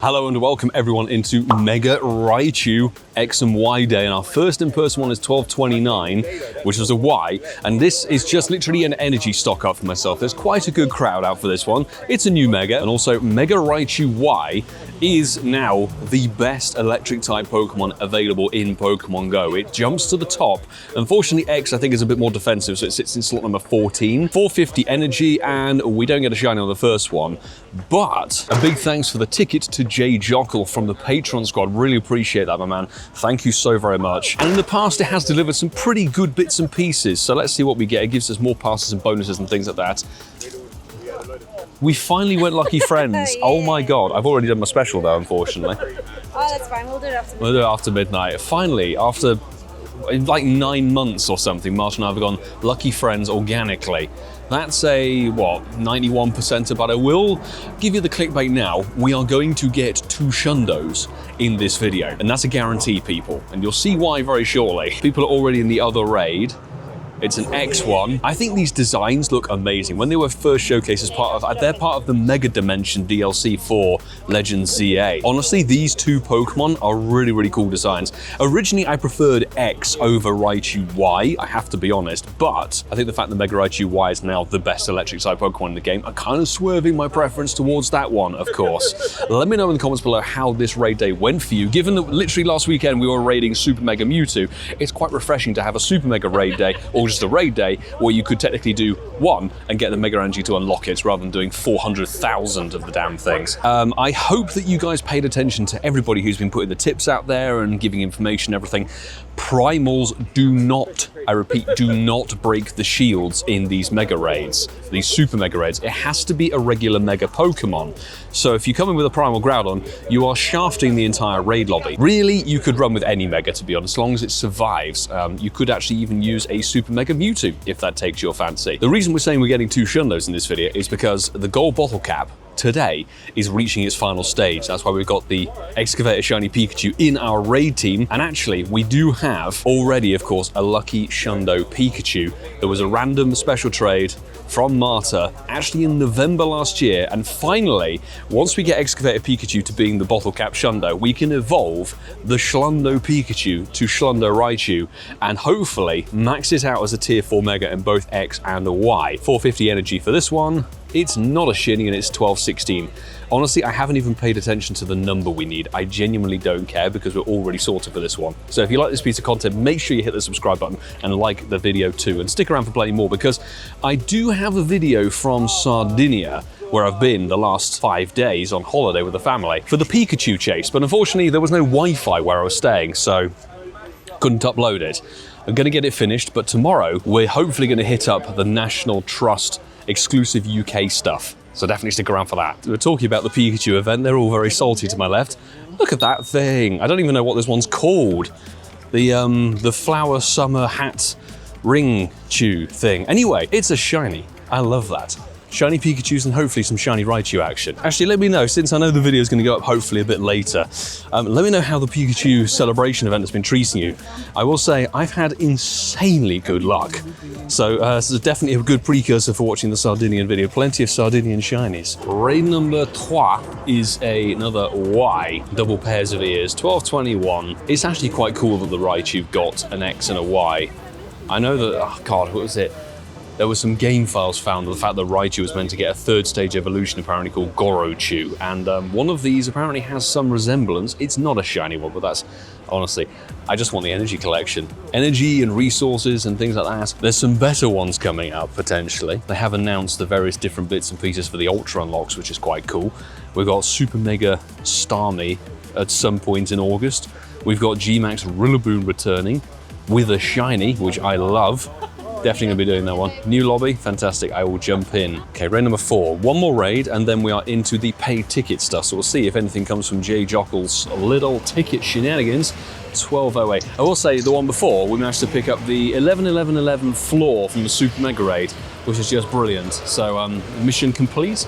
Hello and welcome everyone into Mega Raichu X and Y Day, and our first in-person one is 12/29, which was a Y, and this is just literally an energy stock up for myself. There's quite a good crowd out for this one. It's a new Mega, and also Mega Raichu Y is now the best electric type Pokemon available in Pokemon GO. It jumps to the top. Unfortunately, X I think is a bit more defensive, so it sits in slot number 14. 450 energy, and we don't get a shiny on the first one. But a big thanks for the ticket to Jay Jockle from the Patreon squad. Really appreciate that, my man. Thank you so very much. And in the past, it has delivered some pretty good bits and pieces. So let's see what we get. It gives us more passes and bonuses and things like that. We finally went Lucky Friends. Yeah. Oh my God. I've already done my special though, unfortunately. Oh, that's fine. We'll do it after midnight. We'll do it after midnight. Finally, after like 9 months or something, Martin and I have gone Lucky Friends organically. That's a, what, 91% about it. We'll give you the clickbait now. We are going to get 2 Shundos in this video, and that's a guarantee, people. And you'll see why very shortly. People are already in the other raid. It's an X1. I think these designs look amazing. When they were first showcased as part of, they're part of the Mega Dimension DLC for Legends ZA. Honestly, these 2 Pokemon are really, really cool designs. Originally, I preferred X over Raichu Y, I have to be honest, but I think the fact that Mega Raichu Y is now the best electric type Pokemon in the game, I'm kind of swerving my preference towards that one, of course. Let me know in the comments below how this raid day went for you. Given that literally last weekend we were raiding Super Mega Mewtwo, it's quite refreshing to have a Super Mega raid day, or just a raid day where you could technically do 1 and get the Mega Energy to unlock it rather than doing 400,000 of the damn things. I hope that you guys paid attention to everybody who's been putting the tips out there and giving information and everything. Primals do not, I repeat, do not break the shields in these Mega Raids, these Super Mega Raids. It has to be a regular Mega Pokemon. So if you come in with a Primal Groudon, you are shafting the entire raid lobby. Really, you could run with any Mega, to be honest, as long as it survives. You could actually even use a Super Mega Mewtwo, if that takes your fancy. The reason we're saying we're getting 2 Shundos in this video is because the gold bottle cap today is reaching its final stage. That's why we've got the Excavator Shiny Pikachu in our raid team. And actually, we do have already, of course, a lucky Shundo Pikachu. There was a random special trade from Marta actually in November last year. And finally, once we get Excavator Pikachu to being the bottle cap Shundo, we can evolve the Shundo Pikachu to Shundo Raichu and hopefully max it out as a tier 4 Mega in both X and Y. 450 energy for this one. It's not a shiny and it's 12/16. Honestly, I haven't even paid attention to the number we need. I genuinely don't care because we're already sorted for this one. So if you like this piece of content, make sure you hit the subscribe button and like the video too. And stick around for plenty more because I do have a video from Sardinia where I've been the last 5 days on holiday with the family for the Pikachu chase. But unfortunately, there was no Wi-Fi where I was staying, so couldn't upload it. I'm gonna get it finished, but tomorrow we're hopefully gonna hit up the National Trust exclusive UK stuff. So definitely stick around for that. We're talking about the Pikachu event. They're all very salty to my left. Look at that thing. I don't even know what this one's called. The flower summer hat ring chew thing. Anyway, it's a shiny. I love that. Shiny Pikachus and hopefully some shiny Raichu action. Actually, let me know, since I know the video is going to go up hopefully a bit later, let me know how the Pikachu Celebration event has been treating you. I will say I've had insanely good luck. So this is definitely a good precursor for watching the Sardinian video. Plenty of Sardinian shinies. Raid number 3 is another Y. Double pairs of ears, 12/21. It's actually quite cool that the Raichu got an X and a Y. I know that, oh God, what was it? There were some game files found of the fact that Raichu was meant to get a 3rd stage evolution apparently called Gorochu, and one of these apparently has some resemblance. It's not a shiny one, but that's, honestly, I just want the energy collection. Energy and resources and things like that. There's some better ones coming up, potentially. They have announced the various different bits and pieces for the Ultra unlocks, which is quite cool. We've got Super Mega Starmie at some point in August. We've got G-Max Rillaboom returning with a shiny, which I love. Definitely gonna be doing that one. New lobby, fantastic, I will jump in. Okay, raid number 4, one more raid, and then we are into the paid ticket stuff. So we'll see if anything comes from Jay Jockle's little ticket shenanigans. 12:08. I will say the one before, we managed to pick up the 11/11/11 floor from the Super Mega Raid, which is just brilliant. So mission complete,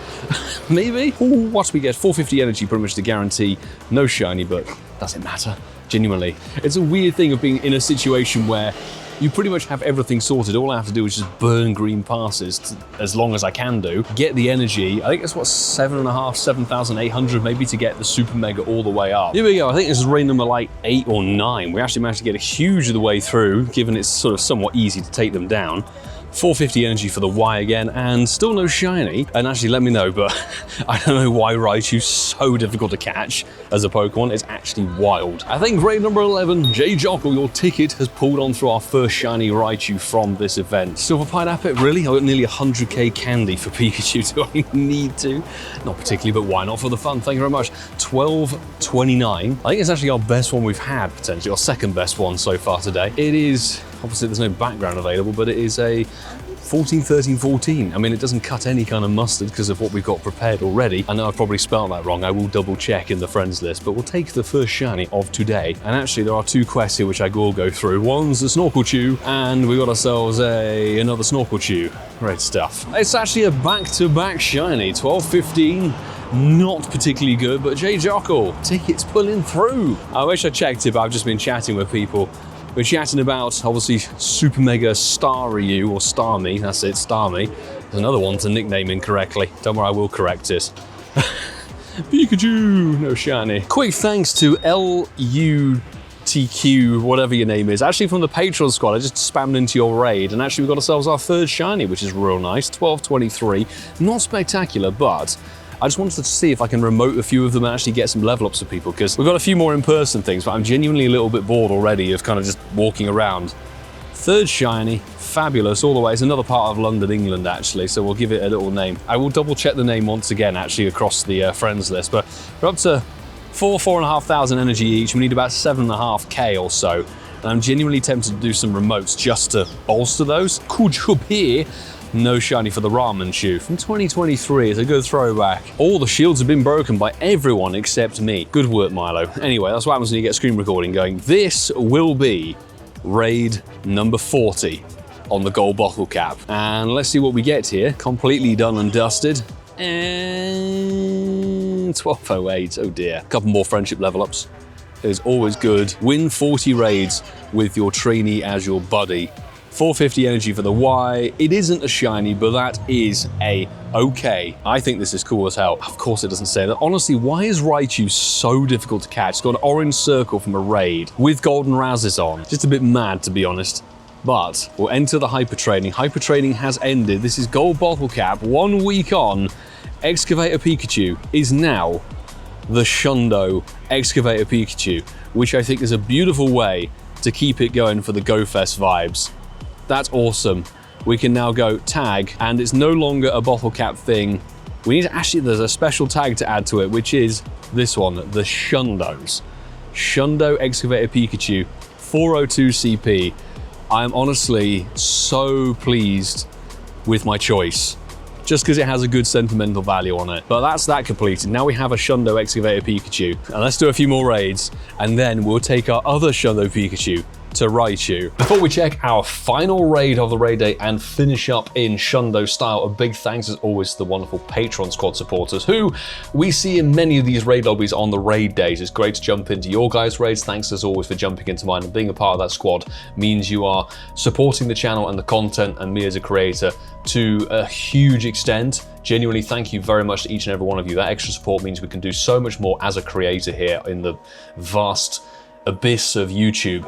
maybe? Ooh, what do we get? 450 energy, pretty much the guarantee. No shiny, but doesn't matter, genuinely. It's a weird thing of being in a situation where you pretty much have everything sorted. All I have to do is just burn green passes as long as I can do, get the energy. I think it's what, 7,800 maybe to get the Super Mega all the way up. Here we go. I think this is raid number like 8 or 9. We actually managed to get a huge of the way through, given it's sort of somewhat easy to take them down. 450 energy for the Y again, and still no shiny. And actually, let me know, but I don't know why Raichu's so difficult to catch as a Pokemon. It's actually wild. I think raid number 11, J Jockle, your ticket has pulled on through our first shiny Raichu from this event. Silver Pineapple, really? I got nearly 100k candy for Pikachu. Do I need to? Not particularly, but why not for the fun? Thank you very much. 1229. I think it's actually our best one we've had, potentially, our second best one so far today. It is, obviously there's no background available, but it is a 14, 13, 14. I mean, it doesn't cut any kind of mustard because of what we've got prepared already. I know I've probably spelled that wrong. I will double check in the friends list, but we'll take the first shiny of today. And actually, there are 2 quests here which I will go through. One's the Snorkel Chew, and we got ourselves another Snorkel Chew. Great stuff. It's actually a back-to-back shiny, 1215. Not particularly good, but J Jockle, tickets pulling through. I wish I checked it, but I've just been chatting with people. We're chatting about, obviously, Super Mega Staryu, or Starmie, that's it, Starmie. There's another one to nickname incorrectly. Don't worry, I will correct it. Pikachu, no shiny. Quick thanks to LUTQ, whatever your name is. Actually from the Patreon squad, I just spammed into your raid, and actually we got ourselves our third shiny, which is real nice, 1223. Not spectacular, but I just wanted to see if I can remote a few of them and actually get some level ups for people, because we've got a few more in-person things, but I'm genuinely a little bit bored already of kind of just walking around. Third shiny, fabulous, all the way. It's another part of London, England, actually, so we'll give it a little name. I will double check the name once again, actually, across the friends list, but we're up to 4,500 energy each. We need about 7.5k or so. And I'm genuinely tempted to do some remotes just to bolster those. Cool job here. No shiny for the Ramen Chew from 2023. It's a good throwback. All the shields have been broken by everyone except me. Good work, Milo. Anyway, that's what happens when you get screen recording going. This will be raid number 40 on the gold bottle cap. And let's see what we get here. Completely done and dusted. And 1208, oh dear. A couple more friendship level ups. It's always good. Win 40 raids with your trainee as your buddy. 450 energy for the Y. It isn't a shiny, but that is okay. I think this is cool as hell. Of course it doesn't say that. Honestly, why is Raichu so difficult to catch? It's got an orange circle from a raid with golden Razes on. Just a bit mad, to be honest. But we'll enter the hyper training. Hyper training has ended. This is gold bottle cap, 1 week on. Excavator Pikachu is now the Shundo Excavator Pikachu, which I think is a beautiful way to keep it going for the Go Fest vibes. That's awesome. We can now go tag, and it's no longer a bottle cap thing. We need to actually, there's a special tag to add to it, which is this one, the Shundos. Shundo Excavator Pikachu, 402 CP. I'm honestly so pleased with my choice, just because it has a good sentimental value on it. But that's that completed. Now we have a Shundo Excavator Pikachu. And let's do a few more raids, and then we'll take our other Shundo Pikachu to Raichu. Before we check our final raid of the raid day and finish up in Shundo style, a big thanks as always to the wonderful Patreon squad supporters who we see in many of these raid lobbies on the raid days. It's great to jump into your guys' raids. Thanks as always for jumping into mine, and being a part of that squad means you are supporting the channel and the content and me as a creator to a huge extent. Genuinely, thank you very much to each and every one of you. That extra support means we can do so much more as a creator here in the vast abyss of YouTube.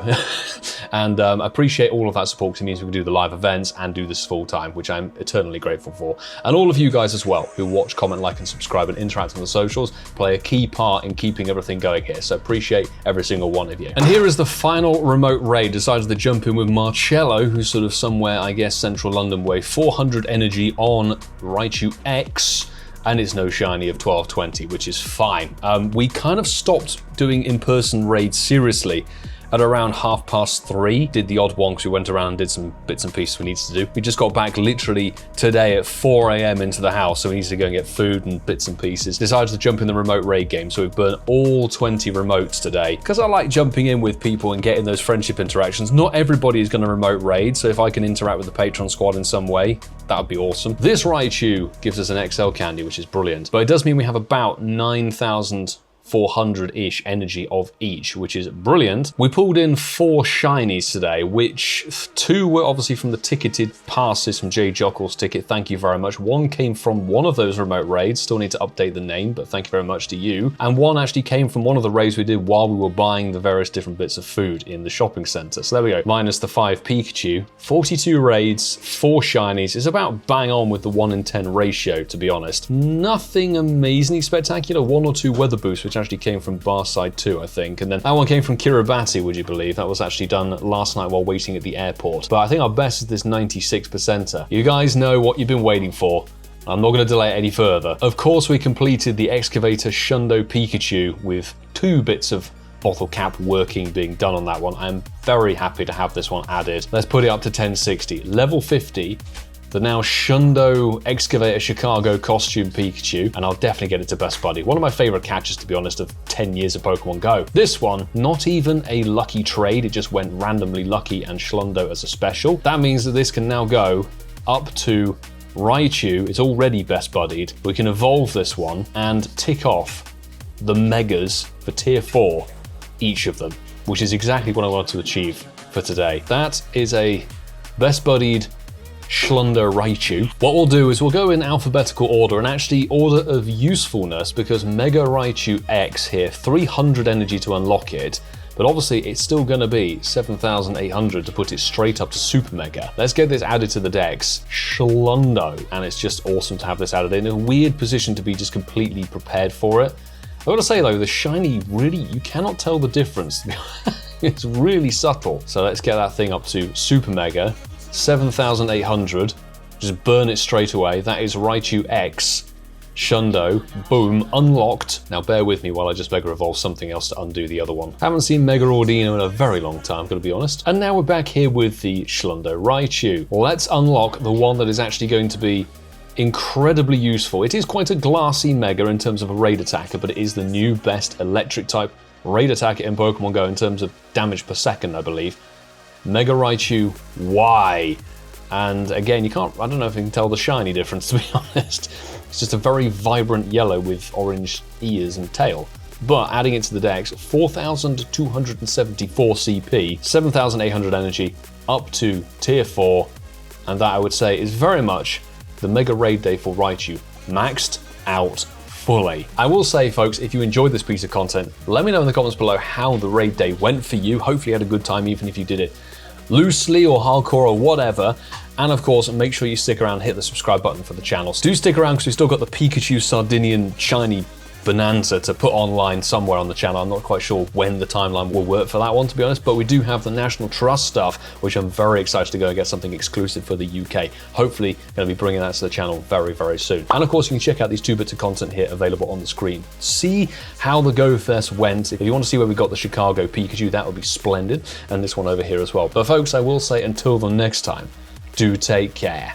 And I appreciate all of that support, because it means we can do the live events and do this full time, which I'm eternally grateful for. And all of you guys as well who watch, comment, like and subscribe and interact on the socials play a key part in keeping everything going here, so appreciate every single one of you. And here is the final remote raid. Decided to jump in with Marcello, who's sort of somewhere, I guess, central London way. 400 energy on Raichu X, and it's no shiny of 1220, which is fine. We kind of stopped doing in-person raids seriously at around 3:30. Did the odd one because we went around and did some bits and pieces we needed to do. We just got back literally today at 4 AM into the house, so we needed to go and get food and bits and pieces. Decided to jump in the remote raid game, so we've burnt all 20 remotes today. Because I like jumping in with people and getting those friendship interactions. Not everybody is going to remote raid, so if I can interact with the Patreon squad in some way, that would be awesome. This Raichu gives us an XL candy, which is brilliant, but it does mean we have about 9,000 400-ish energy of each, which is brilliant. We pulled in 4 shinies today, which 2 were obviously from the ticketed passes from Jay Jockel's ticket. Thank you very much. 1 came from one of those remote raids. Still need to update the name, but thank you very much to you. And 1 actually came from one of the raids we did while we were buying the various different bits of food in the shopping center. So there we go. Minus the 5 Pikachu. 42 raids, 4 shinies. It's about bang on with the 1 in 10 ratio, to be honest. Nothing amazingly spectacular. 1 or 2 weather boosts, which actually came from Barside 2, I think. And then that one came from Kiribati, would you believe? That was actually done last night while waiting at the airport. But I think our best is this 96%er. You guys know what you've been waiting for. I'm not going to delay it any further. Of course, we completed the Excavator Shundo Pikachu with 2 bits of bottle cap working being done on that one. I'm very happy to have this one added. Let's put it up to 1060. Level 50. The now Shundo Excavator Chicago costume Pikachu, and I'll definitely get it to Best Buddy. One of my favorite catches, to be honest, of 10 years of Pokemon Go. This one, not even a lucky trade, it just went randomly lucky and Shundo as a special. That means that this can now go up to Raichu. It's already Best Buddied. We can evolve this one and tick off the Megas for Tier 4, each of them, which is exactly what I wanted to achieve for today. That is a Best Buddied Shundo Raichu. What we'll do is we'll go in alphabetical order and actually order of usefulness, because Mega Raichu X here, 300 energy to unlock it, but obviously it's still going to be 7,800 to put it straight up to Super Mega. Let's get this added to the dex. Shundo, and it's just awesome to have this added in a weird position to be just completely prepared for it. I've got to say though, the shiny, really, you cannot tell the difference. It's really subtle. So let's get that thing up to Super Mega. 7,800, just burn it straight away. That is Raichu X, Shundo, boom, unlocked. Now bear with me while I just Mega Evolve something else to undo the other one. Haven't seen Mega Ordino in a very long time, gotta be honest. And now we're back here with the Shundo Raichu. Let's unlock the one that is actually going to be incredibly useful. It is quite a glassy Mega in terms of a raid attacker, but it is the new best electric type raid attacker in Pokemon Go in terms of damage per second, I believe. Mega Raichu Y. And again, I don't know if you can tell the shiny difference, to be honest. It's just a very vibrant yellow with orange ears and tail. But adding it to the dex, 4,274 CP, 7,800 energy, up to Tier 4. And that, I would say, is very much the Mega Raid Day for Raichu, maxed out fully. I will say, folks, if you enjoyed this piece of content, let me know in the comments below how the raid day went for you. Hopefully you had a good time, even if you did it loosely or hardcore or whatever. And of course, make sure you stick around and hit the subscribe button for the channel. So do stick around, because we've still got the Pikachu Sardinian shiny bonanza to put online somewhere on the channel. I'm not quite sure when the timeline will work for that one, to be honest, but we do have the National Trust stuff, which I'm very excited to go and get something exclusive for the UK. Hopefully going to be bringing that to the channel very, very soon. And of course, you can check out these 2 bits of content here available on the screen. See how the Go Fest went. If you want to see where we got the Chicago Pikachu, that would be splendid. And this one over here as well. But folks, I will say until the next time, do take care.